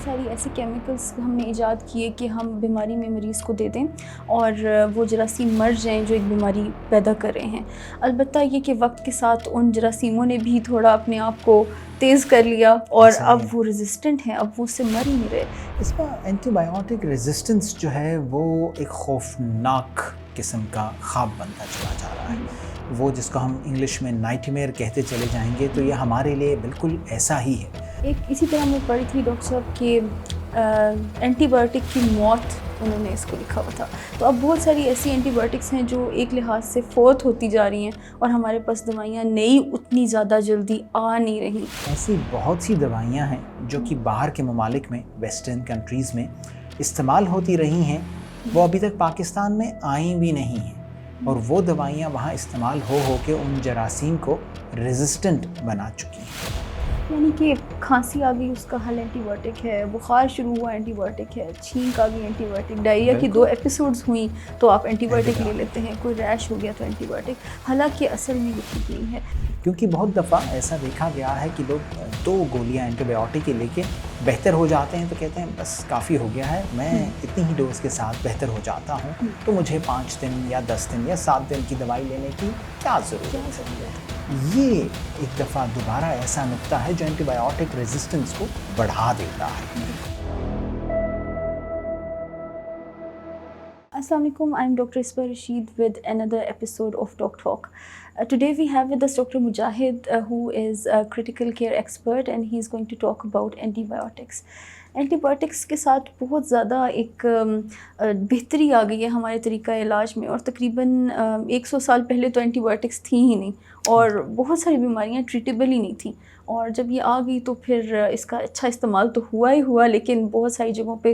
بہت ساری ایسے کیمیکلز ہم نے ایجاد کیے کہ ہم بیماری میں مریض کو دے دیں اور وہ جراثیم مر جائیں جو ایک بیماری پیدا کر رہے ہیں. البتہ یہ کہ وقت کے ساتھ ان جراثیموں نے بھی تھوڑا اپنے آپ کو تیز کر لیا اور اب وہ ریزسٹنٹ ہیں, اب وہ اس سے مر ہی نہیں رہے. اس کا اینٹی بائیوٹک ریزسٹنس جو ہے وہ ایک خوفناک قسم کا خواب بنتا چلا جا رہا ہے. وہ جس کو ہم انگلش میں نائٹ میئر کہتے چلے جائیں گے, تو یہ ہمارے لیے بالکل ایسا ہی ہے. ایک اسی طرح میں پڑھی تھی ڈاکٹر صاحب کہ اینٹی بائیوٹک کی موت انہوں نے اس کو لکھا ہوا تھا. تو اب بہت ساری ایسی اینٹی بائیوٹکس ہیں جو ایک لحاظ سے فوت ہوتی جا رہی ہیں اور ہمارے پاس دوائیاں نئی اتنی زیادہ جلدی آ نہیں رہی. ایسی بہت سی دوائیاں ہیں جو کہ باہر کے ممالک میں, ویسٹرن کنٹریز میں استعمال ہوتی رہی ہیں, وہ ابھی تک پاکستان میں آئیں بھی نہیں ہیں, اور وہ دوائیاں وہاں استعمال ہو کے ان جراثیم کو ریزسٹنٹ بنا چکی ہیں. یعنی کہ کھانسی آ گئی اس کا حل اینٹی بائیوٹک ہے, بخار شروع ہوا اینٹی بائیوٹک ہے, چھینک آ گئی اینٹی بائیوٹک, ڈائریا کی 2 ایپیسوڈز ہوئیں تو آپ اینٹی بائیوٹک لے لیتے ہیں, کوئی ریش ہو گیا تو اینٹی بائیوٹک. حالانکہ اصل میں یہ ٹھیک نہیں ہے, کیونکہ بہت دفعہ ایسا دیکھا گیا ہے کہ لوگ 2 گولیاں اینٹی بائیوٹک کے لے کے بہتر ہو جاتے ہیں تو کہتے ہیں بس کافی ہو گیا ہے, میں اتنی ہی ڈوز کے ساتھ بہتر ہو جاتا ہوں, تو مجھے 5 دن یا 10 دن یا 7 دن کی دوائی لینے کی کیا ضرورت ہے. یہ ایک دفعہ دوبارہ ایسا نقطہ ہے جو اینٹی بائیوٹک ریزسٹنس کو بڑھا دیتا ہے. Assalamu alaikum, I am Dr. Isba Rashid with another episode of Doc Talk. Today we have with us Dr. Mujahid, who is a critical care expert, and he is going to talk about antibiotics. Antibiotics کے ساتھ بہت زیادہ ایک بہتری آ گئی ہے ہمارے طریقہ علاج میں, اور تقریباً 100 سال پہلے تو اینٹی بائیوٹکس تھیں ہی نہیں اور بہت ساری بیماریاں ٹریٹیبل ہی نہیں تھیں, اور جب یہ آ گئی تو پھر اس کا اچھا استعمال تو ہوا ہی ہوا, لیکن بہت ساری جگہوں پہ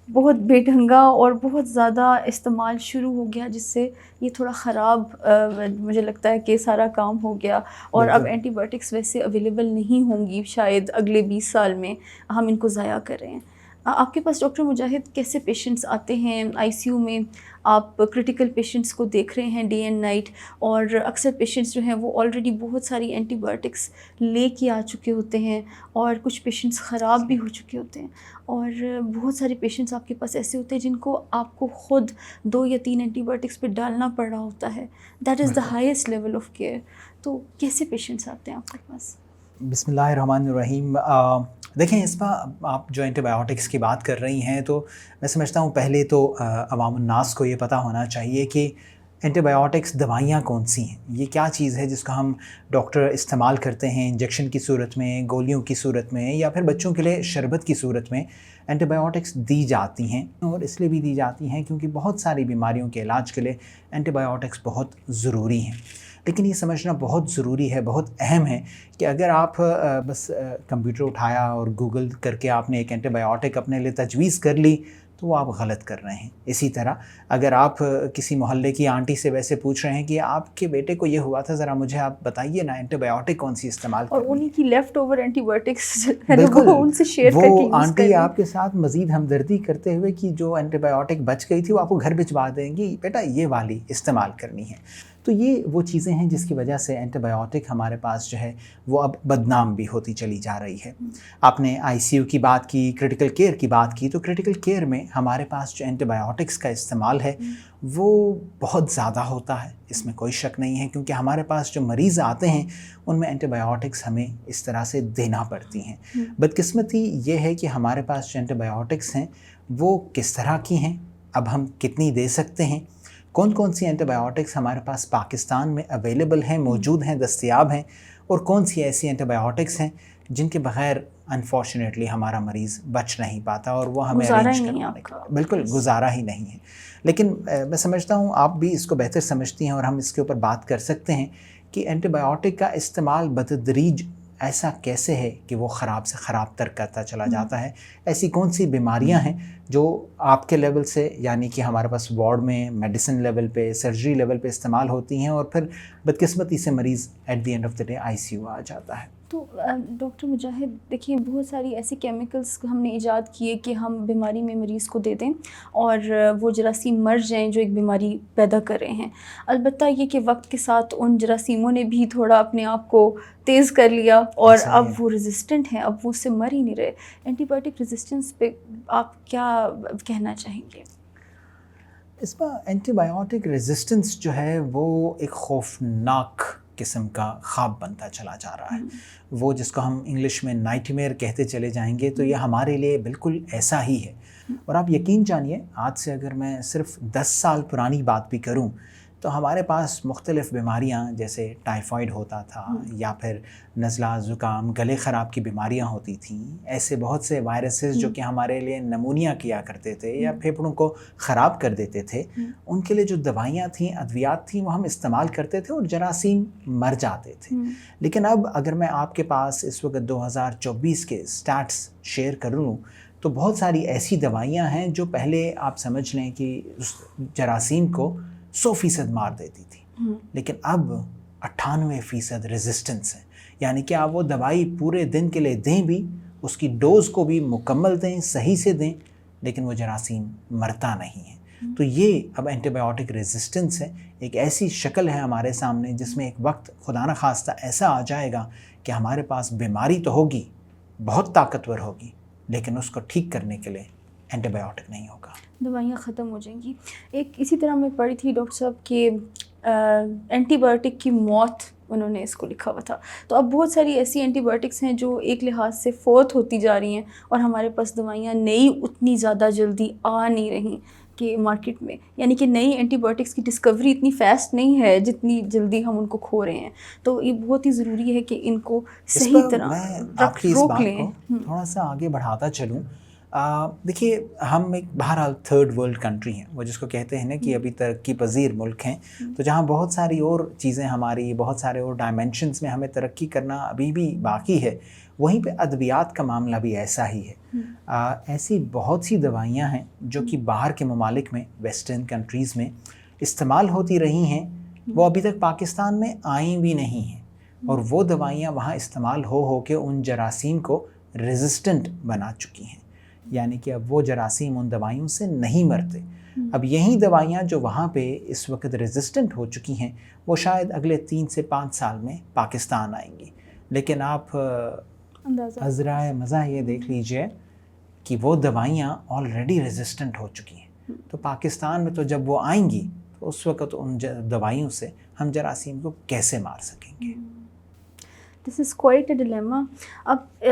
بہت بے ڈھنگا اور بہت زیادہ استعمال شروع ہو گیا, جس سے یہ تھوڑا خراب مجھے لگتا ہے کہ سارا کام ہو گیا. اور اب اینٹی بائیوٹکس ویسے اویلیبل نہیں ہوں گی شاید اگلے 20 سال میں, ہم ان کو ضائع کر رہے ہیں. آپ کے پاس ڈاکٹر مجاہد کیسے پیشنٹس آتے ہیں آئی سی یو میں؟ آپ کرٹیکل پیشنٹس کو دیکھ رہے ہیں ڈے اینڈ نائٹ, اور اکثر پیشنٹس جو ہیں وہ آلریڈی بہت ساری اینٹی بائیوٹکس لے کے آ چکے ہوتے ہیں, اور کچھ پیشنٹس خراب بھی ہو چکے ہوتے ہیں, اور بہت سارے پیشنٹس آپ کے پاس ایسے ہوتے ہیں جن کو آپ کو خود 2 یا 3 اینٹی بائیوٹکس پہ ڈالنا پڑ رہا ہوتا ہے. That is the highest level of care. تو کیسے پیشنٹس آتے ہیں آپ کے پاس؟ بسم اللہ الرحمن الرحیم. دیکھیں اس پر آپ جو اینٹی بائیوٹکس کی بات کر رہی ہیں, تو میں سمجھتا ہوں پہلے تو عوام الناس کو یہ پتہ ہونا چاہیے کہ اینٹی بائیوٹکس دوائیاں کون سی ہیں. یہ کیا چیز ہے جس کو ہم ڈاکٹر استعمال کرتے ہیں انجیکشن کی صورت میں, گولیوں کی صورت میں, یا پھر بچوں کے لیے شربت کی صورت میں اینٹی بائیوٹکس دی جاتی ہیں. اور اس لیے بھی دی جاتی ہیں کیونکہ بہت ساری بیماریوں کے علاج کے لیے اینٹی بائیوٹکس بہت ضروری ہیں. لیکن یہ سمجھنا بہت ضروری ہے, بہت اہم ہے کہ اگر آپ بس کمپیوٹر اٹھایا اور گوگل کر کے آپ نے ایک اینٹی بائیوٹک اپنے لیے تجویز کر لی تو وہ آپ غلط کر رہے ہیں. اسی طرح اگر آپ کسی محلے کی آنٹی سے ویسے پوچھ رہے ہیں کہ آپ کے بیٹے کو یہ ہوا تھا, ذرا مجھے آپ بتائیے نا اینٹی بائیوٹک کون سی استعمال کریں, اور انہی کی لیفٹ اوور اینٹی بائیوٹکس بالکل ان سے شیئر کر کے وہ آنٹی آپ کے ساتھ مزید ہمدردی کرتے ہوئے کہ جو اینٹی بائیوٹک بچ گئی تھی وہ آپ کو گھر بھجوا دیں گی, بیٹا یہ والی استعمال کرنی ہے. تو یہ وہ چیزیں ہیں جس کی وجہ سے اینٹی بائیوٹک ہمارے پاس جو ہے وہ اب بدنام بھی ہوتی چلی جا رہی ہے. آپ نے آئی سی یو کی بات کی, کرٹیکل کیئر کی بات کی, تو کرٹیکل کیئر میں ہمارے پاس جو اینٹی بائیوٹکس کا استعمال ہے وہ بہت زیادہ ہوتا ہے, اس میں کوئی شک نہیں ہے, کیونکہ ہمارے پاس جو مریض آتے ہیں ان میں اینٹی بائیوٹکس ہمیں اس طرح سے دینا پڑتی ہیں. بدقسمتی یہ ہے کہ ہمارے پاس جو اینٹی بائیوٹکس ہیں وہ کس طرح کی ہیں, اب ہم کتنی دے سکتے ہیں, کون کون سی اینٹی بائیوٹکس ہمارے پاس پاکستان میں اویلیبل ہیں, موجود ہیں, دستیاب ہیں, اور کون سی ایسی اینٹی بائیوٹکس ہیں جن کے بغیر انفارچونیٹلی ہمارا مریض بچ نہیں پاتا اور وہ ہمیں ارینج کروانے کا بالکل گزارا ہی نہیں ہے. لیکن میں سمجھتا ہوں آپ بھی اس کو بہتر سمجھتی ہیں اور ہم اس کے اوپر بات کر سکتے ہیں کہ اینٹی بائیوٹک کا استعمال بتدریج ایسا کیسے ہے کہ وہ خراب سے خراب تر کرتا چلا جاتا ہے. ایسی کون سی بیماریاں ہیں جو آپ کے لیول سے, یعنی کہ ہمارے پاس وارڈ میں میڈیسن لیول پہ, سرجری لیول پہ استعمال ہوتی ہیں, اور پھر بدقسمتی سے مریض at the end of the day I C U آ جاتا ہے. تو ڈاکٹر مجاہد دیکھیے بہت ساری ایسی کیمیکلس ہم نے ایجاد کیے کہ ہم بیماری میں مریض کو دے دیں اور وہ جراثیم مر جائیں جو ایک بیماری پیدا کر رہے ہیں. البتہ یہ کہ وقت کے ساتھ ان جراثیموں نے بھی تھوڑا اپنے آپ کو تیز کر لیا اور اب وہ ریزسٹنٹ ہیں, اب وہ اس سے مر ہی نہیں رہے. اینٹی بایوٹک ریزسٹنس پہ آپ کیا کہنا چاہیں گے؟ اس پر اینٹی بایوٹک ریزسٹنس جو ہے وہ ایک خوفناک قسم کا خواب بنتا چلا جا رہا ہے. وہ جس کو ہم انگلش میں نائٹ میئر کہتے چلے جائیں گے, تو یہ ہمارے لیے بالکل ایسا ہی ہے. اور آپ یقین جانیے, آج سے اگر میں صرف 10 سال پرانی بات بھی کروں تو ہمارے پاس مختلف بیماریاں جیسے ٹائیفائڈ ہوتا تھا یا پھر نزلہ زکام گلے خراب کی بیماریاں ہوتی تھیں. ایسے بہت سے وائرسز جو کہ ہمارے لیے نمونیا کیا کرتے تھے یا پھیپھڑوں کو خراب کر دیتے تھے, ان کے لیے جو دوائیاں تھیں, ادویات تھیں, وہ ہم استعمال کرتے تھے اور جراثیم مر جاتے تھے. لیکن اب اگر میں آپ کے پاس اس وقت 2024 کے سٹیٹس شیئر کروں تو بہت ساری ایسی دوائیاں ہیں جو پہلے آپ سمجھ لیں کہ اس جراثیم کو 100% مار دیتی تھی, لیکن اب 98% ریزسٹنس ہے. یعنی کہ آپ وہ دوائی پورے دن کے لیے دیں بھی, اس کی ڈوز کو بھی مکمل دیں, صحیح سے دیں, لیکن وہ جراثیم مرتا نہیں ہے. تو یہ اب اینٹی بایوٹک ریزسٹنس ہے, ایک ایسی شکل ہے ہمارے سامنے جس میں ایک وقت خدا نہ خواستہ ایسا آ جائے گا کہ ہمارے پاس بیماری تو ہوگی, بہت طاقتور ہوگی, لیکن اس کو ٹھیک کرنے کے لیے اینٹی بایوٹک نہیں ہوگا, دوائیاں ختم ہو جائیں گی. ایک اسی طرح میں پڑھی تھی ڈاکٹر صاحب کہ اینٹی بایوٹک کی موت انہوں نے اس کو لکھا ہوا تھا. تو اب بہت ساری ایسی اینٹی بایوٹکس ہیں جو ایک لحاظ سے فوت ہوتی جا رہی ہیں اور ہمارے پاس دوائیاں نئی اتنی زیادہ جلدی آ نہیں رہیں کہ مارکیٹ میں, یعنی کہ نئی اینٹی بایوٹکس کی ڈسکوری اتنی فاسٹ نہیں ہے جتنی جلدی ہم ان کو کھو رہے ہیں. تو یہ بہت ہی ضروری ہے کہ ان کو صحیح طرح میں آپ کی اس بات کو تھوڑا سا آگے بڑھاتا چلوں. دیکھیے ہم ایک بہرحال تھرڈ ورلڈ کنٹری ہیں, وہ جس کو کہتے ہیں نا کہ ابھی ترقی پذیر ملک ہیں, تو جہاں بہت ساری اور چیزیں ہماری, بہت سارے اور ڈائمنشنز میں ہمیں ترقی کرنا ابھی بھی باقی ہے. وہیں پہ ادویات کا معاملہ بھی ایسا ہی ہے. ایسی بہت سی دوائیاں ہیں جو کہ باہر کے ممالک میں, ویسٹرن کنٹریز میں استعمال ہوتی رہی ہیں, وہ ابھی تک پاکستان میں آئیں بھی نہیں ہیں, اور وہ دوائیاں وہاں استعمال ہو کے ان جراثیم کو ریزسٹنٹ بنا چکی ہیں. یعنی کہ اب وہ جراثیم ان دوائیوں سے نہیں مرتے. اب یہی دوائیاں جو وہاں پہ اس وقت ریزسٹنٹ ہو چکی ہیں, وہ شاید اگلے 3 سے 5 سال میں پاکستان آئیں گی. لیکن آپ عذرائے مزہ یہ دیکھ لیجئے کہ وہ دوائیاں آلریڈی ریزسٹنٹ ہو چکی ہیں. تو پاکستان میں تو جب وہ آئیں گی تو اس وقت ان دوائیوں سے ہم جراثیم کو کیسے مار سکیں گے؟ دس از کوائٹ اے ڈیلیما. اب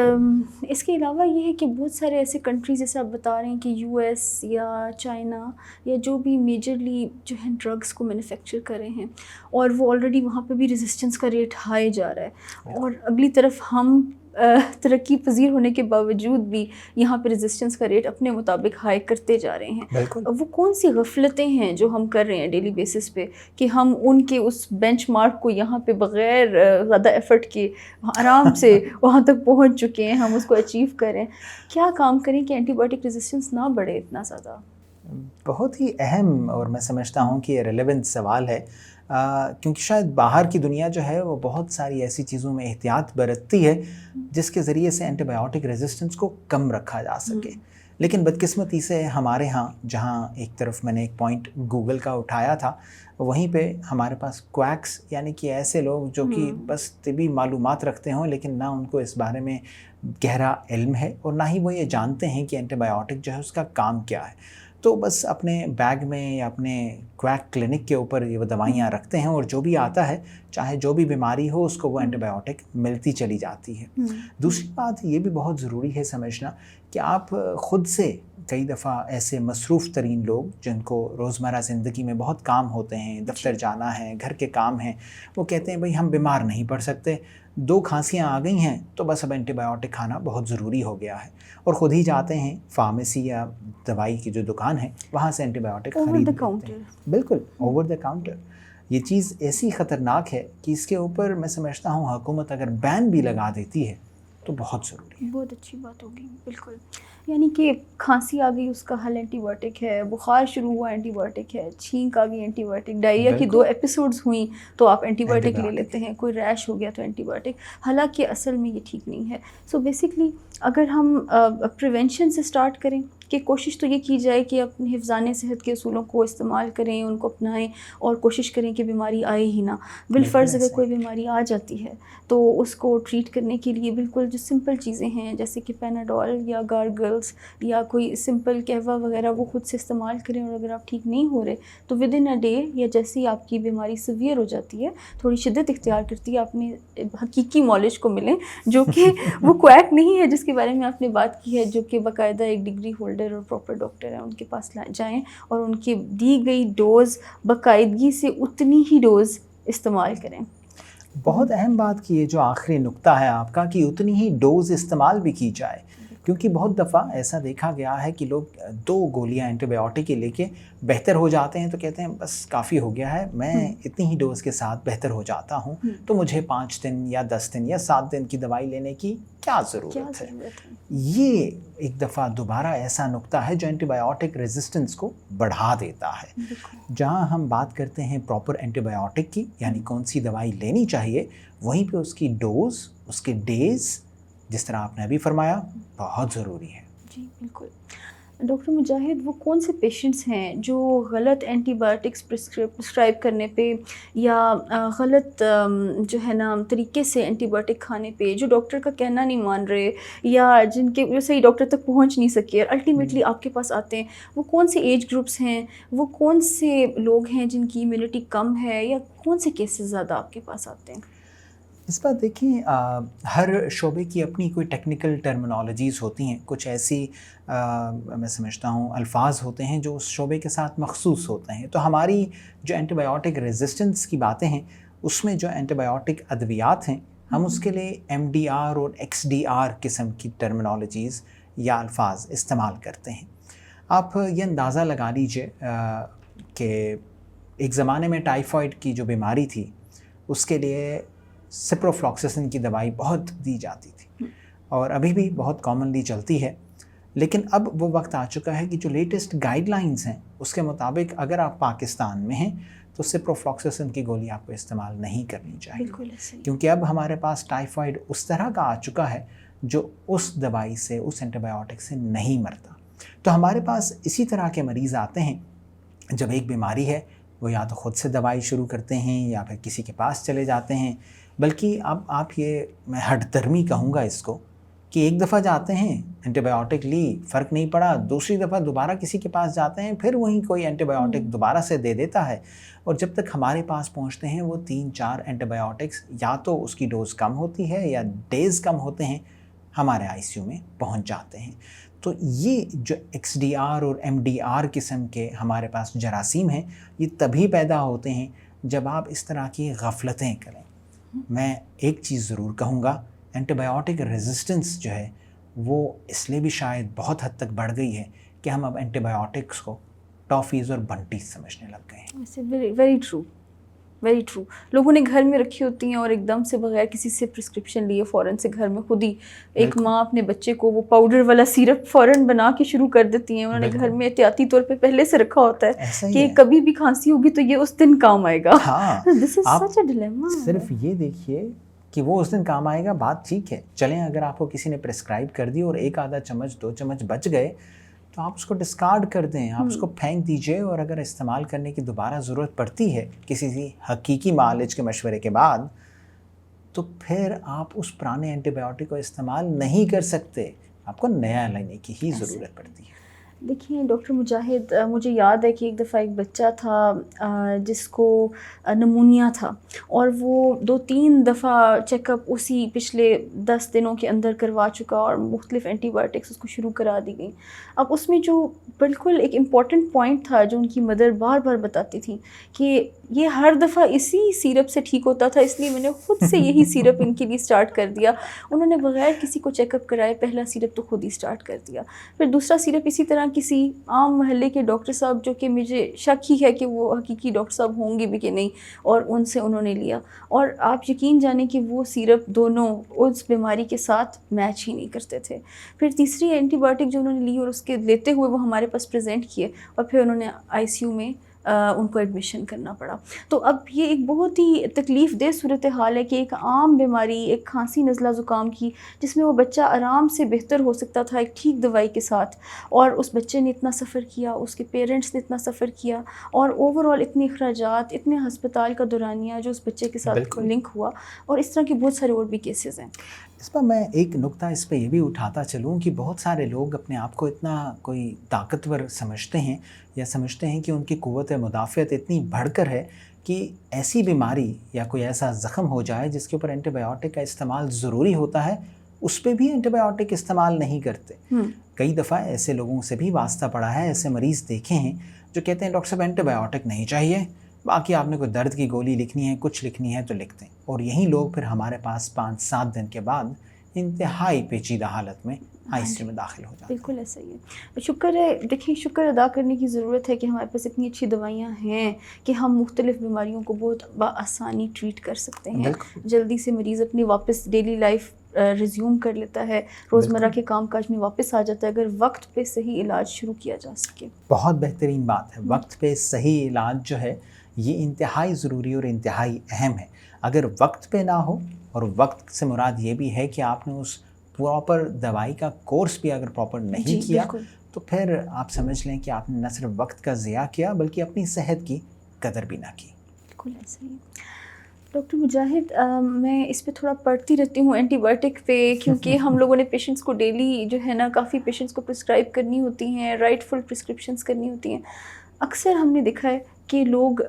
اس کے علاوہ یہ ہے کہ بہت سارے ایسے کنٹریز جیسے آپ بتا رہے ہیں کہ یو ایس یا چائنا یا جو بھی میجرلی جو ہیں ڈرگس کو مینوفیکچر کر رہے ہیں, اور وہ آلریڈی وہاں پہ بھی ریزسٹنس کا ریٹ ہائی جا رہا ہے, اور اگلی طرف ہم ترقی پذیر ہونے کے باوجود بھی یہاں پہ ریزسٹنس کا ریٹ اپنے مطابق ہائی کرتے جا رہے ہیں. وہ کون سی غفلتیں ہیں جو ہم کر رہے ہیں ڈیلی بیسس پہ کہ ہم ان کے اس بینچ مارک کو یہاں پہ بغیر زیادہ ایفرٹ کے آرام سے وہاں تک پہنچ چکے ہیں, ہم اس کو اچیو کریں؟ کیا کام کریں کہ اینٹی بایوٹک ریزسٹنس نہ بڑھے اتنا زیادہ؟ بہت ہی اہم اور میں سمجھتا ہوں کہ یہ ریلیونٹ سوال ہے, کیونکہ شاید باہر کی دنیا جو ہے وہ بہت ساری ایسی چیزوں میں احتیاط برتتی ہے جس کے ذریعے سے اینٹی بایوٹک ریزسٹنس کو کم رکھا جا سکے. لیکن بدقسمتی سے ہمارے ہاں, جہاں ایک طرف میں نے ایک پوائنٹ گوگل کا اٹھایا تھا, وہیں پہ ہمارے پاس کویکس یعنی کہ ایسے لوگ جو کہ بس طبی معلومات رکھتے ہوں لیکن نہ ان کو اس بارے میں گہرا علم ہے اور نہ ہی وہ یہ جانتے ہیں کہ اینٹی بایوٹک جو ہے اس کا کام کیا ہے, تو بس اپنے بیگ میں یا اپنے کویک کلینک کے اوپر یہ وہ دوائیاں رکھتے ہیں, اور جو بھی آتا ہے چاہے جو بھی بیماری ہو اس کو وہ اینٹی بایوٹک ملتی چلی جاتی ہے. دوسری بات یہ بھی بہت ضروری ہے سمجھنا کہ آپ خود سے کئی دفعہ ایسے مصروف ترین لوگ جن کو روزمرہ زندگی میں بہت کام ہوتے ہیں, دفتر جانا ہے, گھر کے کام ہیں, وہ کہتے ہیں بھئی ہم بیمار نہیں پڑ سکتے, 2 کھانسیاں آ گئی ہیں تو بس اب اینٹی بایوٹک کھانا بہت ضروری ہو گیا ہے, اور خود ہی جاتے ہیں فارمیسی یا دوائی کی جو دکان ہے وہاں سے اینٹی بایوٹک خرید لیتے ہیں. بالکل اوور دا کاؤنٹر. یہ چیز ایسی خطرناک ہے کہ اس کے اوپر میں سمجھتا ہوں حکومت اگر بین بھی لگا دیتی ہے تو بہت ضروری ہے. بہت اچھی بات ہوگی. بالکل. یعنی کہ کھانسی آ گئی اس کا حل اینٹی بایوٹک ہے, بخار شروع ہوا اینٹی بایوٹک ہے, چھینک آ گئی اینٹی بایوٹک, ڈائریا کی 2 ایپیسوڈز ہوئیں تو آپ اینٹی بایوٹک لے لیتے ہیں, کوئی ریش ہو گیا تو اینٹی بایوٹک, حالانکہ اصل میں یہ ٹھیک نہیں ہے. سو بیسکلی اگر ہم پریونشن سے اسٹارٹ کریں کہ کوشش تو یہ کی جائے کہ اپنے حفظان صحت کے اصولوں کو استعمال کریں, ان کو اپنائیں اور کوشش کریں کہ بیماری آئے ہی نہ. بالفرض اگر کوئی بیماری آ جاتی ہے تو اس کو ٹریٹ کرنے کے لیے بالکل جو سمپل چیزیں ہیں جیسے کہ پیناڈول یا گارگلز یا کوئی سمپل قہوہ وغیرہ وہ خود سے استعمال کریں, اور اگر آپ ٹھیک نہیں ہو رہے تو ود ان اے ڈے یا جیسے ہی آپ کی بیماری سیویئر ہو جاتی ہے, تھوڑی شدت اختیار کرتی ہے, اپنے حقیقی مالج کو ملیں جو کہ وہ کویک نہیں ہے جس کے بارے میں آپ نے بات کی ہے, جو کہ باقاعدہ ایک ڈگری ہولڈر اور پراپر ڈاکٹر ہیں, ان کے پاس جائیں اور ان کی دی گئی ڈوز باقاعدگی سے اتنی ہی ڈوز استعمال کریں. بہت اہم بات کی ہے جو آخری نقطہ ہے آپ کا, کہ اتنی ہی ڈوز استعمال بھی کی جائے, کیونکہ بہت دفعہ ایسا دیکھا گیا ہے کہ لوگ 2 گولیاں اینٹی بایوٹک کے لے کے بہتر ہو جاتے ہیں تو کہتے ہیں بس کافی ہو گیا ہے, میں اتنی ہی ڈوز کے ساتھ بہتر ہو جاتا ہوں, تو مجھے 5 دن یا 10 دن یا 7 دن کی دوائی لینے کی کیا ضرورت ہے. یہ ایک دفعہ دوبارہ ایسا نقطہ ہے جو اینٹی بایوٹک ریزسٹنس کو بڑھا دیتا ہے. جہاں ہم بات کرتے ہیں پراپر اینٹی بایوٹک کی, یعنی کون سی دوائی لینی چاہیے, وہیں پہ اس کی ڈوز, اس کے ڈیز, جس طرح آپ نے ابھی فرمایا, بہت ضروری ہے. جی بالکل. ڈاکٹر مجاہد, وہ کون سے پیشنٹس ہیں جو غلط اینٹی بایوٹکس پرسکرائب کرنے پہ یا غلط جو ہے نا طریقے سے اینٹی بایوٹک کھانے پہ, جو ڈاکٹر کا کہنا نہیں مان رہے یا جن کے جو صحیح ڈاکٹر تک پہنچ نہیں سکے اور الٹیمیٹلی آپ کے پاس آتے ہیں, وہ کون سے ایج گروپس ہیں, وہ کون سے لوگ ہیں جن کی امیونٹی کم ہے, یا کون سے کیسز زیادہ آپ کے پاس آتے ہیں؟ اس بات دیکھیں, ہر شعبے کی اپنی کوئی ٹیکنیکل ٹرمنالوجیز ہوتی ہیں, کچھ ایسی میں سمجھتا ہوں الفاظ ہوتے ہیں جو اس شعبے کے ساتھ مخصوص ہوتے ہیں. تو ہماری جو اینٹی بایوٹک ریزسٹنس کی باتیں ہیں, اس میں جو اینٹی بایوٹک ادویات ہیں, ہم اس کے لیے MDR اور XDR قسم کی ٹرمنالوجیز یا الفاظ استعمال کرتے ہیں. آپ یہ اندازہ لگا لیجئے کہ ایک زمانے میں ٹائیفائڈ کی جو بیماری تھی اس کے لیے سپروفلاکسسن کی دوائی بہت دی جاتی تھی, اور ابھی بھی بہت کامنلی چلتی ہے. لیکن اب وہ وقت آ چکا ہے کہ جو لیٹسٹ گائیڈ لائنز ہیں اس کے مطابق اگر آپ پاکستان میں ہیں تو سپروفلاکسسن کی گولی آپ کو استعمال نہیں کرنی چاہیے, کیونکہ اب ہمارے پاس ٹائیفائڈ اس طرح کا آ چکا ہے جو اس دوائی سے, اس اینٹی بایوٹک سے نہیں مرتا. تو ہمارے پاس اسی طرح کے مریض آتے ہیں جب ایک بیماری ہے, وہ یا تو خود سے دوائی شروع کرتے ہیں یا پھر کسی کے پاس چلے جاتے ہیں, بلکہ اب آپ یہ, میں ہٹ درمی کہوں گا اس کو, کہ ایک دفعہ جاتے ہیں اینٹی بایوٹک لی, فرق نہیں پڑا, دوسری دفعہ دوبارہ کسی کے پاس جاتے ہیں, پھر وہیں کوئی اینٹی بایوٹک دوبارہ سے دے دیتا ہے, اور جب تک ہمارے پاس پہنچتے ہیں وہ 3-4 اینٹی بایوٹکس یا تو اس کی ڈوز کم ہوتی ہے یا ڈیز کم ہوتے ہیں, ہمارے ICU میں پہنچ جاتے ہیں. تو یہ جو XDR اور MDR قسم کے ہمارے پاس جراثیم ہیں, یہ تبھی پیدا ہوتے ہیں جب آپ اس طرح کی غفلتیں کریں. میں ایک چیز ضرور کہوں گا, اینٹی بایوٹک ریزسٹنس جو ہے وہ اس لیے بھی شاید بہت حد تک بڑھ گئی ہے کہ ہم اب اینٹی بایوٹکس کو ٹافیز اور بنٹیز سمجھنے لگ گئے ہیں. Very true, very true. لوگوں نے گھر میں رکھی ہوتی ہیں اور ایک دم سے بغیر کسی سے پرسکرپشن لیے فوراً سے گھر میں خود ہی ایک ماں اپنے بچے کو وہ پاؤڈر والا سیرپ فوراً بنا کے شروع کر دیتی ہیں. انہوں نے گھر میں احتیاطی طور پہ پہلے سے رکھا ہوتا ہے کہ کبھی بھی کھانسی ہوگی تو یہ اس دن کام آئے گا. دس از سچ اے ڈیلیما. صرف یہ دیکھیے کہ وہ اس دن کام آئے گا, بات ٹھیک ہے, چلیں اگر آپ کو کسی نے پرسکرائب کر دی اور 1-آدھا چمچ 2 چمچ بچ گئے تو آپ اس کو ڈسکارڈ کر دیں, آپ اس کو پھینک دیجئے, اور اگر استعمال کرنے کی دوبارہ ضرورت پڑتی ہے کسی حقیقی معالج کے مشورے کے بعد, تو پھر آپ اس پرانے اینٹی بایوٹک کو استعمال نہیں کر سکتے, آپ کو نیا لینے کی ہی ضرورت پڑتی ہے. دیکھیں ڈاکٹر مجاہد, مجھے یاد ہے کہ ایک دفعہ ایک بچہ تھا جس کو نمونیا تھا, اور وہ 2-3 دفعہ چیک اپ اسی پچھلے 10 دنوں کے اندر کروا چکا, اور مختلف اینٹی بایوٹکس اس کو شروع کرا دی گئیں. اب اس میں جو بالکل ایک امپورٹنٹ پوائنٹ تھا جو ان کی مدر بار بار بتاتی تھیں کہ یہ ہر دفعہ اسی سیرپ سے ٹھیک ہوتا تھا, اس لیے میں نے خود سے یہی سیرپ ان کے لیے اسٹارٹ کر دیا. انہوں نے بغیر کسی کو چیک اپ کرائے پہلا سیرپ تو خود ہی اسٹارٹ کر دیا, پھر دوسرا سیرپ اسی طرح کسی عام محلے کے ڈاکٹر صاحب جو کہ مجھے شک ہی ہے کہ وہ حقیقی ڈاکٹر صاحب ہوں گے بھی کہ نہیں، اور ان سے انہوں نے لیا، اور آپ یقین جانیں کہ وہ سیرپ دونوں اس بیماری کے ساتھ میچ ہی نہیں کرتے تھے. پھر تیسری اینٹی بایوٹک جو انہوں نے لی اور اس کے لیتے ہوئے وہ ہمارے پاس پریزنٹ کیے، اور پھر انہوں نے آئی سی یو میں ان کو ایڈمیشن کرنا پڑا. تو اب یہ ایک بہت ہی تکلیف دہ صورتحال ہے کہ ایک عام بیماری، ایک کھانسی نزلہ زکام کی، جس میں وہ بچہ آرام سے بہتر ہو سکتا تھا ایک ٹھیک دوائی کے ساتھ، اور اس بچے نے اتنا سفر کیا، اس کے پیرنٹس نے اتنا سفر کیا، اور اوور آل اتنے اخراجات، اتنے ہسپتال کا دورانیہ جو اس بچے کے ساتھ لنک ہوا، اور اس طرح کے بہت سارے اور بھی کیسز ہیں. اس پر میں ایک نقطہ اس پہ یہ بھی اٹھاتا چلوں کہ بہت سارے لوگ اپنے آپ کو اتنا کوئی طاقتور سمجھتے ہیں، یا سمجھتے ہیں کہ ان کی قوت مدافعت اتنی بڑھ کر ہے کہ ایسی بیماری یا کوئی ایسا زخم ہو جائے جس کے اوپر اینٹی بایوٹک کا استعمال ضروری ہوتا ہے، اس پہ بھی اینٹی بایوٹک استعمال نہیں کرتے. کئی دفعہ ایسے لوگوں سے بھی واسطہ پڑا ہے، ایسے مریض دیکھے ہیں جو کہتے ہیں ڈاکٹر صاحب اینٹی بایوٹک نہیں چاہیے، باقی آپ نے کوئی درد کی گولی لکھنی ہے، کچھ لکھنی ہے تو لکھ دیں. اور یہی لوگ پھر ہمارے پاس 5-7 دن کے بعد انتہائی پیچیدہ حالت میں آئی سی یو میں داخل ہو جاتے ہیں. بالکل ایسا ہی ہے. شکر ہے، دیکھیں شکر ادا کرنے کی ضرورت ہے کہ ہمارے پاس اتنی اچھی دوائیاں ہیں کہ ہم مختلف بیماریوں کو بہت بآسانی ٹریٹ کر سکتے ہیں. جلدی سے مریض اپنی واپس ڈیلی لائف ریزیوم کر لیتا ہے، روزمرہ کے کام کاج میں واپس آ جاتا ہے، اگر وقت پہ صحیح علاج شروع کیا جا سکے. بہت بہترین بات ہے. وقت پہ صحیح علاج جو ہے یہ انتہائی ضروری اور انتہائی اہم ہے. اگر وقت پہ نہ ہو، اور وقت سے مراد یہ بھی ہے کہ آپ نے اس پراپر دوائی کا کورس بھی اگر پراپر نہیں کیا، تو پھر آپ سمجھ لیں کہ آپ نے نہ صرف وقت کا ضیاع کیا بلکہ اپنی صحت کی قدر بھی نہ کی. بالکل ایسا ہی. ڈاکٹر مجاہد، میں اس پہ تھوڑا پڑھتی رہتی ہوں اینٹی بایوٹک پہ، کیونکہ ہم لوگوں نے پیشنٹس کو ڈیلی جو ہے نا کافی پیشنٹس کو پرسکرائب کرنی ہوتی ہیں، رائٹ فل پرسکرپشنس کرنی ہوتی ہیں. اکثر ہم نے دیکھا ہے کہ لوگ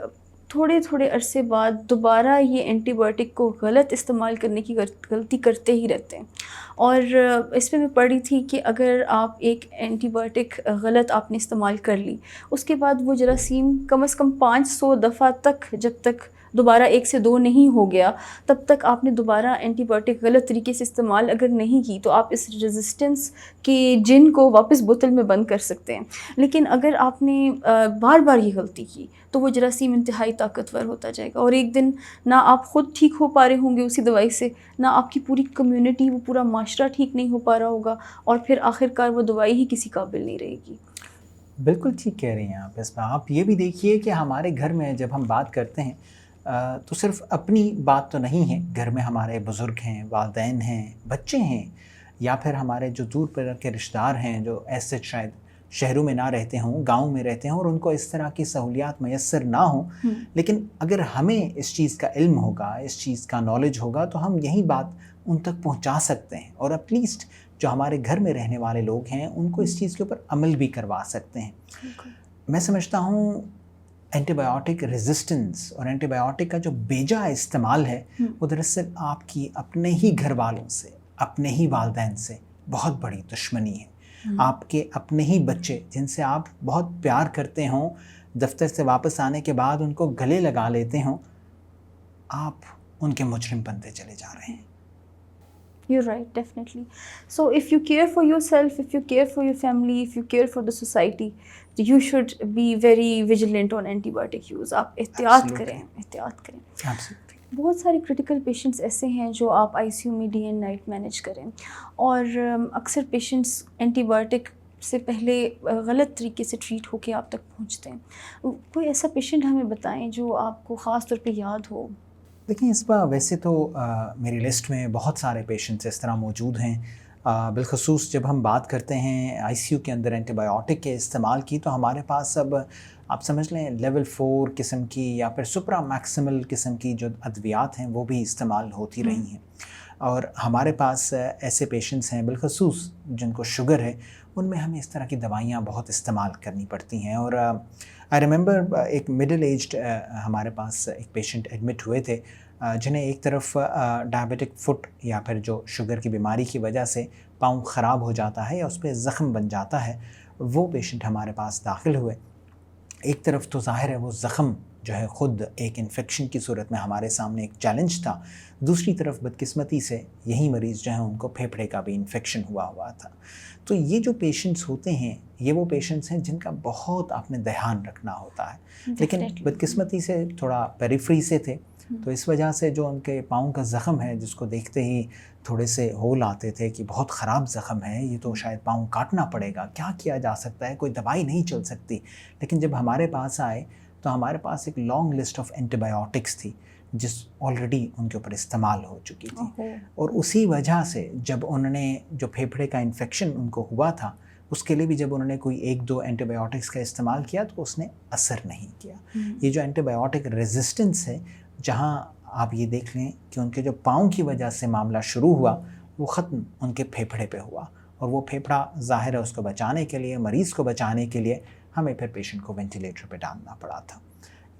تھوڑے تھوڑے عرصے بعد دوبارہ یہ اینٹی بایوٹک کو غلط استعمال کرنے کی غلطی کرتے ہی رہتے ہیں. اور اس پہ میں پڑھ رہی تھی کہ اگر آپ ایک اینٹی بایوٹک غلط آپ نے استعمال کر لی، اس کے بعد وہ جراثیم کم از کم 500 دفعہ تک، جب تک دوبارہ 1 سے 2 نہیں ہو گیا، تب تک آپ نے دوبارہ اینٹی بایوٹک غلط طریقے سے استعمال اگر نہیں کی تو آپ اس ریزسٹنس کے جن کو واپس بوتل میں بند کر سکتے ہیں. لیکن اگر آپ نے بار بار یہ غلطی کی تو وہ جراثیم انتہائی طاقتور ہوتا جائے گا، اور ایک دن نہ آپ خود ٹھیک ہو پا رہے ہوں گے اسی دوائی سے، نہ آپ کی پوری کمیونٹی، وہ پورا معاشرہ ٹھیک نہیں ہو پا رہا ہوگا، اور پھر آخر کار وہ دوائی ہی کسی قابل نہیں رہے گی. بالکل ٹھیک کہہ رہی ہیں آپ. اس پہ آپ یہ بھی دیکھیے کہ ہمارے گھر میں جب ہم بات کرتے ہیں تو صرف اپنی بات تو نہیں ہے، گھر میں ہمارے بزرگ ہیں، والدین ہیں، بچے ہیں، یا پھر ہمارے جو دور پر کے رشتہ دار ہیں جو ایسے شاید شہروں میں نہ رہتے ہوں، گاؤں میں رہتے ہوں، اور ان کو اس طرح کی سہولیات میسر نہ ہوں. لیکن اگر ہمیں اس چیز کا علم ہوگا، اس چیز کا نالج ہوگا، تو ہم یہی بات ان تک پہنچا سکتے ہیں، اور ایٹ لیسٹ جو ہمارے گھر میں رہنے والے لوگ ہیں ان کو اس چیز کے اوپر عمل بھی کروا سکتے ہیں. میں سمجھتا ہوں اینٹی بایوٹک ریزسٹنس اور اینٹی بایوٹک کا جو بیجا استعمال ہے وہ دراصل آپ کی اپنے ہی گھر والوں سے، اپنے ہی والدین سے بہت بڑی دشمنی ہے. آپ کے اپنے ہی بچے جن سے آپ بہت پیار کرتے ہوں، دفتر سے واپس آنے کے بعد ان کو گلے لگا لیتے ہوں، آپ ان کے مجرم بنتے چلے جا رہے ہیں. You're right, definitely. So if you care for yourself, if you care for your family, if you care for the society, you should be very vigilant on antibiotic use. آپ احتیاط کریں، احتیاط کریں. بہت سارے کرٹیکل پیشنٹس ایسے ہیں جو آپ آئی سی یو میں ڈے اینڈ نائٹ مینیج کریں، اور اکثر پیشنٹس اینٹی بایوٹک سے پہلے غلط طریقے سے ٹریٹ ہو کے آپ تک پہنچتے ہیں. کوئی ایسا پیشنٹ ہمیں بتائیں جو آپ کو خاص طور پہ یاد ہو. دیکھیں، اس پر ویسے تو میری لسٹ میں بہت سارے پیشنٹس اس طرح موجود ہیں. بالخصوص جب ہم بات کرتے ہیں آئی سی یو کے اندر اینٹی بایوٹک کے استعمال کی، تو ہمارے پاس اب آپ سمجھ لیں لیول 4 قسم کی یا پھر سپرا میکسیمل قسم کی جو ادویات ہیں وہ بھی استعمال ہوتی رہی ہیں. اور ہمارے پاس ایسے پیشنٹس ہیں بالخصوص جن کو شوگر ہے، ان میں ہمیں اس طرح کی دوائیاں بہت استعمال کرنی پڑتی ہیں. اور آئی ریممبر ایک مڈل ایجڈ ہمارے پاس ایک پیشنٹ ایڈمٹ ہوئے تھے جنہیں ایک طرف ڈائبیٹک فٹ یا پھر جو شوگر کی بیماری کی وجہ سے پاؤں خراب ہو جاتا ہے یا اس پہ زخم بن جاتا ہے. وہ پیشنٹ ہمارے پاس داخل ہوئے. ایک طرف تو ظاہر ہے وہ زخم جو ہے خود ایک انفیکشن کی صورت میں ہمارے سامنے ایک چیلنج تھا، دوسری طرف بدقسمتی سے یہی مریض جو ہیں ان کو پھیپھڑے کا بھی انفیکشن ہوا تھا. تو یہ جو پیشنٹس ہوتے ہیں یہ وہ پیشنٹس ہیں جن کا بہت آپ نے دھیان رکھنا ہوتا ہے، لیکن بدقسمتی سے تھوڑا پیریفری سے تھے، تو اس وجہ سے جو ان کے پاؤں کا زخم ہے جس کو دیکھتے ہی تھوڑے سے ہول آتے تھے کہ بہت خراب زخم ہے، یہ تو شاید پاؤں کاٹنا پڑے گا، کیا کیا جا سکتا ہے، کوئی دوائی نہیں چل سکتی. لیکن جب ہمارے پاس آئے تو ہمارے پاس ایک long list of antibiotics تھی جس آلریڈی ان کے اوپر استعمال ہو چکی تھی. اور اسی وجہ سے جب انہوں نے جو پھیپھڑے کا انفیکشن ان کو ہوا تھا اس کے لیے بھی جب انہوں نے کوئی 1-2 اینٹی بایوٹکس کا استعمال کیا تو اس نے اثر نہیں کیا. یہ جو اینٹی بایوٹک ریزسٹنس ہے، جہاں آپ یہ دیکھ لیں کہ ان کے جو پاؤں کی وجہ سے معاملہ شروع ہوا وہ ختم ان کے پھیپھڑے پہ ہوا، اور وہ پھیپھڑا ظاہر ہے اس کو بچانے کے لیے، مریض کو بچانے کے لیے ہمیں پھر پیشنٹ کو وینٹیلیٹر پہ ڈالنا پڑا تھا.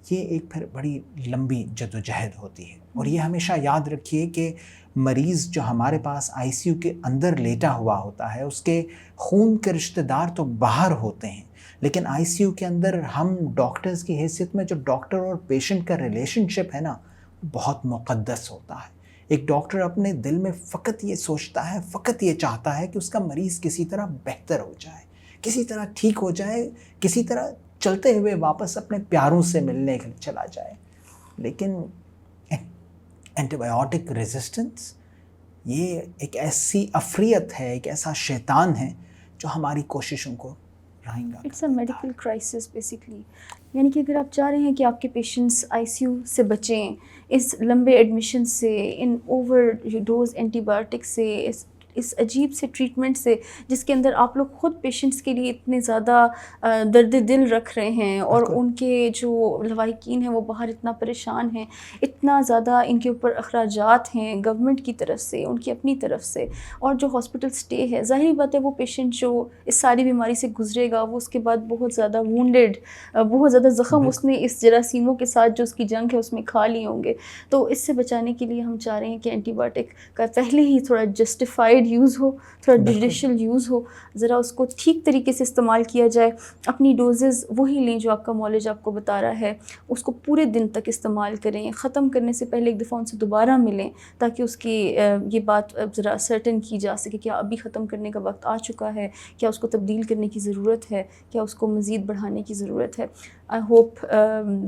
یہ ایک پھر بڑی لمبی جدوجہد ہوتی ہے. اور یہ ہمیشہ یاد رکھیے کہ مریض جو ہمارے پاس آئی سی یو کے اندر لیٹا ہوا ہوتا ہے اس کے خون کے رشتہ دار تو باہر ہوتے ہیں، لیکن آئی سی یو کے اندر ہم ڈاکٹرز کی حیثیت میں جو ڈاکٹر اور پیشنٹ کا ریلیشن شپ ہے نا بہت مقدس ہوتا ہے. ایک ڈاکٹر اپنے دل میں فقط یہ سوچتا ہے، فقط یہ چاہتا ہے کہ اس کا مریض کسی طرح بہتر ہو جائے، کسی طرح ٹھیک ہو جائے، کسی طرح چلتے ہوئے واپس اپنے پیاروں سے ملنے کے لیے چلا جائے. لیکن اینٹی بایوٹک ریزسٹنس یہ ایک ایسی عفریت ہے، ایک ایسا شیطان ہے جو ہماری کوششوں کو رائنگا کرتا ہے. It's a medical crisis basically. یعنی کہ اگر آپ چاہ رہے ہیں کہ آپ کے پیشنٹس آئی سی یو سے بچیں، اس لمبے ایڈمیشن سے، ان اوور ڈوز اینٹی بایوٹک سے، اس عجیب سے ٹریٹمنٹ سے جس کے اندر آپ لوگ خود پیشنٹس کے لیے اتنے زیادہ درد دل رکھ رہے ہیں، اور ان کے جو لواحقین ہیں وہ باہر اتنا پریشان ہیں، اتنا زیادہ ان کے اوپر اخراجات ہیں گورنمنٹ کی طرف سے، ان کی اپنی طرف سے، اور جو ہاسپٹل سٹے ہے، ظاہری بات ہے وہ پیشنٹ جو اس ساری بیماری سے گزرے گا وہ اس کے بعد بہت زیادہ وونڈیڈ، بہت زیادہ زخم اس نے اس جراثیموں کے ساتھ جو اس کی جنگ ہے اس میں کھا لیے ہوں گے. تو اس سے بچانے کے لیے ہم چاہ رہے ہیں کہ اینٹی بایوٹک کا پہلے ہی تھوڑا جسٹیفائڈ یوز ہو، تھوڑا جوڈیشل یوز ہو، ذرا اس کو ٹھیک طریقے سے استعمال کیا جائے. اپنی ڈوزز وہی لیں جو آپ کا مالج آپ کو بتا رہا ہے، اس کو پورے دن تک استعمال کریں، ختم کرنے سے پہلے ایک دفعہ ان سے دوبارہ ملیں تاکہ اس کی یہ بات ذرا سرٹن کی جا سکے کہ ابھی ختم کرنے کا وقت آ چکا ہے، کیا اس کو تبدیل کرنے کی ضرورت ہے، کیا اس کو مزید بڑھانے کی ضرورت ہے. I hope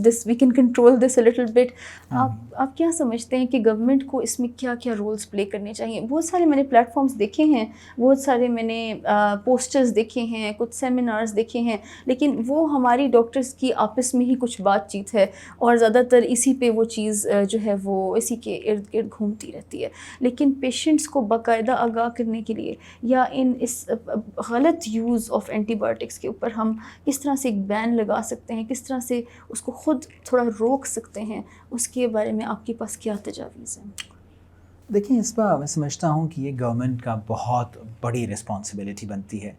this we can control this a little bit. آپ کیا سمجھتے ہیں کہ گورنمنٹ کو اس میں کیا کیا رولز پلے کرنے چاہیے؟ بہت سارے میں نے پلیٹ فارمز دیکھے ہیں، بہت سارے میں نے پوسٹرز دیکھے ہیں، کچھ سیمینارز دیکھے ہیں، لیکن وہ ہماری ڈاکٹرز کی آپس میں ہی کچھ بات چیت ہے، اور زیادہ تر اسی پہ وہ چیز جو ہے وہ اسی کے ارد گرد گھومتی رہتی ہے. لیکن پیشنٹس کو باقاعدہ آگاہ کرنے کے لیے یا اس غلط یوز آف اینٹی بایوٹکس کے اوپر ہم کس طرح سے ایک بین لگا سکتے ہیں، کس طرح سے اس کو خود تھوڑا روک سکتے ہیں، اس کے بارے میں آپ کے پاس کیا تجاویز ہیں؟ دیکھیں، اس پر میں سمجھتا ہوں کہ یہ گورنمنٹ کا بہت بڑی رسپانسبلٹی بنتی ہے،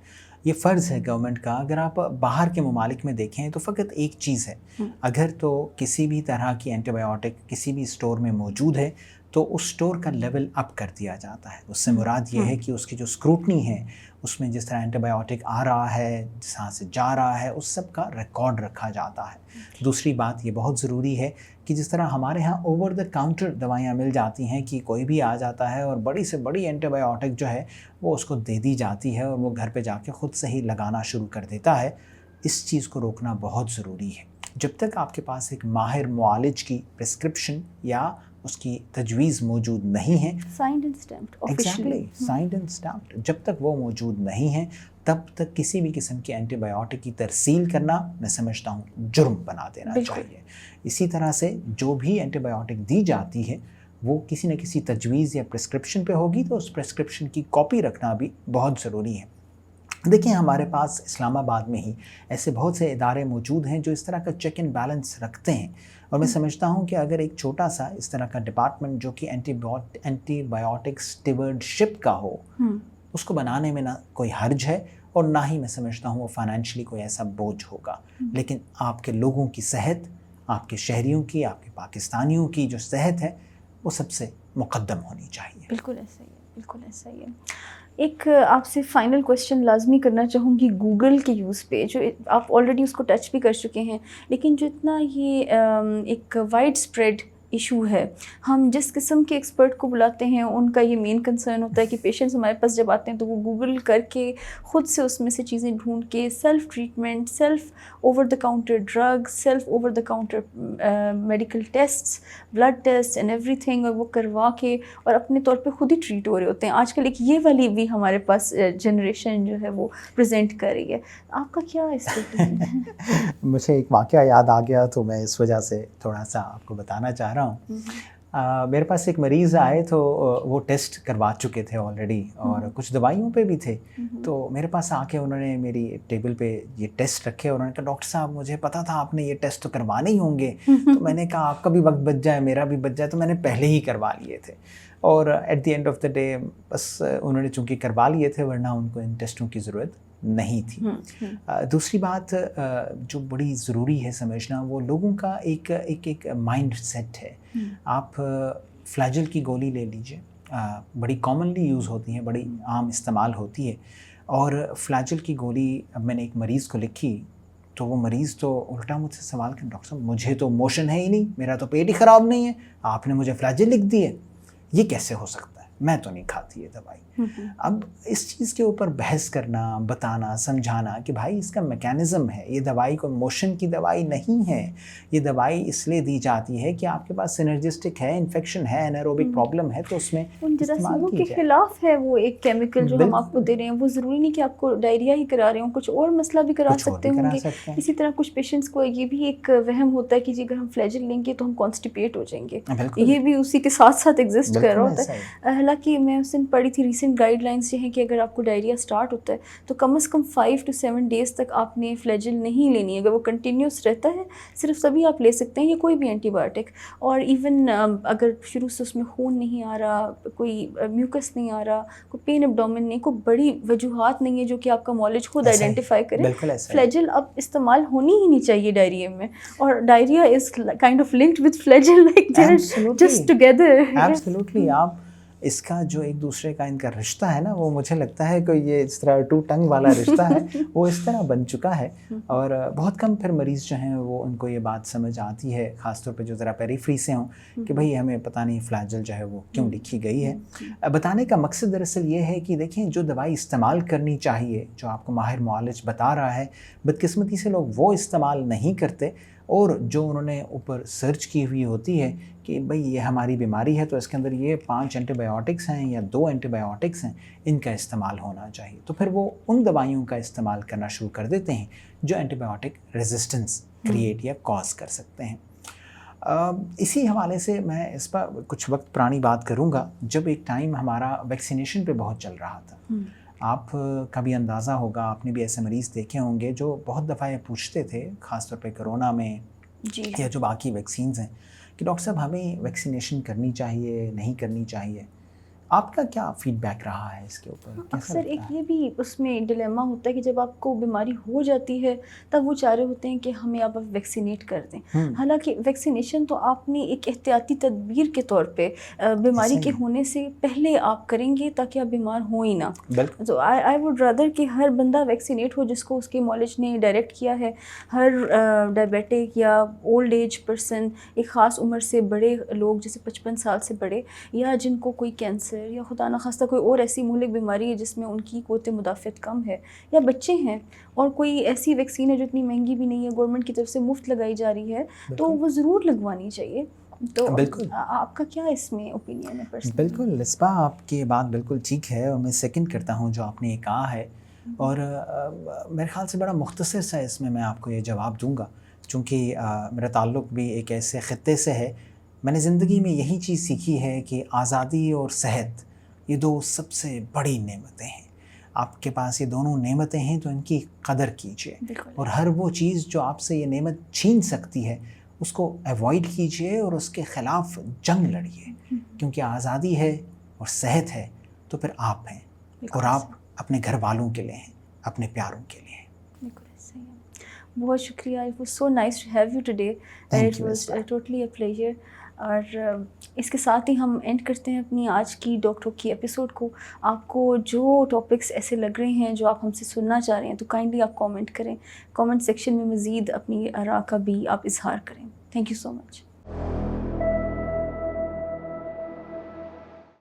یہ فرض ہے گورنمنٹ کا. اگر آپ باہر کے ممالک میں دیکھیں تو فقط ایک چیز ہے، اگر تو کسی بھی طرح کی اینٹی بایوٹک کسی بھی اسٹور میں موجود ہے تو اس اسٹور کا لیول اپ کر دیا جاتا ہے. اس سے مراد یہ ہے کہ اس کی جو اسکروٹنی ہے اس میں جس طرح اینٹی بایوٹک آ رہا ہے، جہاں سے جا رہا ہے، اس سب کا ریکارڈ رکھا جاتا ہے. دوسری بات یہ بہت ضروری ہے کہ جس طرح ہمارے ہاں اوور دا کاؤنٹر دوائیاں مل جاتی ہیں کہ کوئی بھی آ جاتا ہے اور بڑی سے بڑی اینٹی بایوٹک جو ہے وہ اس کو دے دی جاتی ہے اور وہ گھر پہ جا کے خود سے ہی لگانا شروع کر دیتا ہے. اس چیز کو روکنا بہت ضروری ہے. جب تک آپ کے پاس ایک ماہر معالج کی پرسکرپشن یا اس کی تجویز موجود نہیں ہے، signed and stamped exactly signed and stamped, جب تک وہ موجود نہیں ہیں تب تک کسی بھی قسم کی اینٹی بایوٹک کی ترسیل کرنا میں سمجھتا ہوں جرم بنا دینا چاہیے. اسی طرح سے جو بھی اینٹی بایوٹک دی جاتی ہے وہ کسی نہ کسی تجویز یا پرسکرپشن پہ ہوگی، تو اس پرسکرپشن کی کاپی رکھنا بھی بہت ضروری ہے. دیکھیں، ہمارے پاس اسلام آباد میں ہی ایسے بہت سے ادارے موجود ہیں جو اس طرح کا چیک اینڈ بیلنس رکھتے ہیں، اور میں سمجھتا ہوں کہ اگر ایک چھوٹا سا اس طرح کا ڈپارٹمنٹ جو کہ اینٹی بایوٹک اسٹیورڈشپ کا ہو، اس کو بنانے میں نہ کوئی حرج ہے اور نہ ہی میں سمجھتا ہوں وہ فائنینشلی کوئی ایسا بوجھ ہوگا. لیکن آپ کے لوگوں کی صحت، آپ کے شہریوں کی، آپ کے پاکستانیوں کی جو صحت ہے وہ سب سے مقدم ہونی چاہیے. بالکل ایسا ہی ہے، بالکل ایسا ہی ہے. ایک آپ سے فائنل کویشچن لازمی کرنا چاہوں گی گوگل کے یوز پہ، جو آپ آلریڈی اس کو ٹچ بھی کر چکے ہیں، لیکن جو اتنا یہ ایک وائڈ اسپریڈ ایشو ہے. ہم جس قسم کے ایکسپرٹ کو بلاتے ہیں ان کا یہ مین کنسرن ہوتا ہے کہ پیشنٹس ہمارے پاس جب آتے ہیں تو وہ گوگل کر کے خود سے اس میں سے چیزیں ڈھونڈ کے self treatment, self over the counter drug, self over the counter medical tests, blood test and ایوری تھنگ, اور وہ کروا کے اور اپنے طور پہ خود ہی ٹریٹ ہو رہے ہوتے ہیں. آج کل ایک یہ والی بھی ہمارے پاس جنریشن جو ہے وہ پریزنٹ کر رہی ہے. آپ کا کیا اس پہ؟ مجھے ایک واقعہ یاد آ گیا تو میں اس وجہ سے تھوڑا سا آپ کو بتانا چاہ رہا ہوں. میرے پاس ایک مریض آئے تو وہ ٹیسٹ کروا چکے تھے آلریڈی اور کچھ دوائیوں پہ بھی تھے. تو میرے پاس آ کے انہوں نے میری ٹیبل پہ یہ ٹیسٹ رکھے اور انہوں نے کہا ڈاکٹر صاحب مجھے پتا تھا آپ نے یہ ٹیسٹ تو کروانے ہی ہوں گے. تو میں نے کہا آپ کا بھی وقت بچ جائے میرا بھی بچ جائے, تو میں نے پہلے ہی کروا لیے تھے. اور at the end of the day بس انہوں نے چونکہ کروا لیے تھے ورنہ ان کو ان ٹیسٹوں کی ضرورت نہیں تھی. دوسری بات جو بڑی ضروری ہے سمجھنا, وہ لوگوں کا ایک مائنڈ سیٹ ہے. آپ فلیجل کی گولی لے لیجئے, بڑی کامنلی یوز ہوتی ہیں, بڑی عام استعمال ہوتی ہے. اور فلیجل کی گولی اب میں نے ایک مریض کو لکھی تو وہ مریض تو الٹا مجھ سے سوال کر ڈاکٹر صاحب مجھے تو موشن ہے ہی نہیں, میرا تو پیٹ ہی خراب نہیں ہے, آپ نے مجھے فلیجل لکھ دی ہے, یہ کیسے ہو سکتا ہے, میں تو نہیں کھاتی یہ دوائی. اب اس چیز کے اوپر بحث کرنا, بتانا, سمجھانا کہ بھائی اس کا میکینزم ہے, یہ دوائی کوئی موشن کی دوائی نہیں ہے, یہ دوائی اس لیے دی جاتی ہے کہ آپ کے پاس سینرجسٹک ہے, انفیکشن ہے, انیروبک پرابلم ہے, تو اس میں ان جراثیموں کے خلاف ہے وہ ایک کیمیکل جو ہم آپ کو دے رہے ہیں. وہ ضروری نہیں کہ آپ کو ڈائریا ہی کرا رہے ہوں, کچھ اور مسئلہ بھی کرا سکتے ہوں گے. اسی طرح کچھ پیشنٹس کو یہ بھی ایک وہم ہوتا ہے کہ جی اگر ہم فلیجل لیں گے تو ہم کانسٹیپیٹ ہو جائیں گے, یہ بھی اسی کے ساتھ ساتھ ایگزسٹ کر رہا ہوتا ہے. حالانکہ میں اس دن پڑھی تھی ریسنٹ گائیڈ لائنس یہ ہیں کہ اگر آپ کو ڈائریا اسٹارٹ ہوتا ہے تو کم از کم 5 to 7 days تک آپ نے فلیجل نہیں لینی ہے. اگر وہ کنٹینیوس رہتا ہے صرف تبھی آپ لے سکتے ہیں, یا کوئی بھی اینٹی بایوٹک. اور ایون اگر شروع سے اس میں خون نہیں آ رہا, کوئی میوکس نہیں آ رہا, کوئی پین ایبڈومن نہیں, کوئی بڑی وجوہات نہیں ہے جو کہ آپ کا مالج خود آئیڈینٹیفائی کرے, فلیجل اب استعمال ہونی ہی نہیں چاہیے ڈائریا میں. اور diarrhoea is kind of linked with flagella, like they are just together. Absolutely. آپ اس کا جو ایک دوسرے کا ان کا رشتہ ہے نا, وہ مجھے لگتا ہے کہ یہ اس طرح 2 ٹنگ والا رشتہ ہے, وہ اس طرح بن چکا ہے. اور بہت کم پھر مریض جو ہیں وہ ان کو یہ بات سمجھ آتی ہے, خاص طور پہ جو ذرا پیریفری سے ہوں, کہ بھئی ہمیں پتہ نہیں فلیجل جو ہے وہ کیوں لکھی گئی ہے. بتانے کا مقصد دراصل یہ ہے کہ دیکھیں جو دوائی استعمال کرنی چاہیے, جو آپ کو ماہر معالج بتا رہا ہے, بدقسمتی سے لوگ وہ استعمال نہیں کرتے, اور جو انہوں نے اوپر سرچ کی ہوئی ہوتی ہے کہ بھئی یہ ہماری بیماری ہے تو اس کے اندر یہ 5 اینٹی بایوٹکس ہیں یا 2 اینٹی بایوٹکس ہیں, ان کا استعمال ہونا چاہیے, تو پھر وہ ان دوائیوں کا استعمال کرنا شروع کر دیتے ہیں جو اینٹی بایوٹک ریزسٹنس کریٹ یا کاز کر سکتے ہیں. اسی حوالے سے میں اس پر کچھ وقت پرانی بات کروں گا, جب ایک ٹائم ہمارا ویکسینیشن پہ بہت چل رہا تھا. آپ کا بھی اندازہ ہوگا, آپ نے بھی ایسے مریض دیکھے ہوں گے جو بہت دفعہ یہ پوچھتے تھے, خاص طور پہ کرونا میں یا جو باقی ویکسینز ہیں, کہ ڈاکٹر صاحب ہمیں ویکسینیشن کرنی چاہیے نہیں کرنی چاہیے. آپ کا کیا فیڈ بیک رہا ہے اس کے اوپر؟ اکثر ایک یہ بھی اس میں ڈیلیما ہوتا ہے کہ جب آپ کو بیماری ہو جاتی ہے تب وہ چاہ رہے ہوتے ہیں کہ ہمیں آپ ویکسینیٹ کر دیں. حالانکہ ویکسینیشن تو آپ نے ایک احتیاطی تدبیر کے طور پہ بیماری کے ہونے سے پہلے آپ کریں گے تاکہ آپ بیمار ہوں ہی نہ. تو آئی ووڈ رادر کہ ہر بندہ ویکسینیٹ ہو جس کو اس کے مالج نے ڈائریکٹ کیا ہے. ہر ڈائبیٹک یا اولڈ ایج پرسن, ایک خاص عمر سے بڑے لوگ جیسے 55 سال سے بڑے, یا جن کو کوئی کینسر یا خدا نخواستہ کوئی اور ایسی مہلک بیماری ہے جس میں ان کی قوت مدافعت کم ہے, یا بچے ہیں اور کوئی ایسی ویکسین ہے جو اتنی مہنگی بھی نہیں ہے, گورنمنٹ کی طرف سے مفت لگائی جا رہی ہے, تو وہ ضرور لگوانی چاہیے. تو آپ کا کیا اس میں اوپینین ہے پرسنلی؟ بالکل لسبا, آپ کی بات بالکل ٹھیک ہے اور میں سیکنڈ کرتا ہوں جو آپ نے یہ کہا ہے. اور میرے خیال سے بڑا مختصر سا اس میں آپ کو یہ جواب دوں گا, چونکہ میرا تعلق بھی ایک ایسے خطے سے ہے. میں نے زندگی میں یہی چیز سیکھی ہے کہ آزادی اور صحت یہ 2 سب سے بڑی نعمتیں ہیں. آپ کے پاس یہ دونوں نعمتیں ہیں تو ان کی قدر کیجیے, اور ہر وہ چیز جو آپ سے یہ نعمت چھین سکتی ہے اس کو ایوائڈ کیجیے اور اس کے خلاف جنگ لڑیے, کیونکہ آزادی ہے اور صحت ہے تو پھر آپ ہیں, اور آپ اپنے گھر والوں کے لیے ہیں, اپنے پیاروں کے لیے ہیں. بہت شکریہ. It was so nice to have you today. It was totally a pleasure. اور اس کے ساتھ ہی ہم اینڈ کرتے ہیں اپنی آج کی ڈاکٹر کی ایپیسوڈ کو. آپ کو جو ٹاپکس ایسے لگ رہے ہیں جو آپ ہم سے سننا چاہ رہے ہیں تو کائنڈلی آپ کامنٹ کریں, کامنٹ سیکشن میں مزید اپنی آراء کا بھی آپ اظہار کریں. Thank you so much.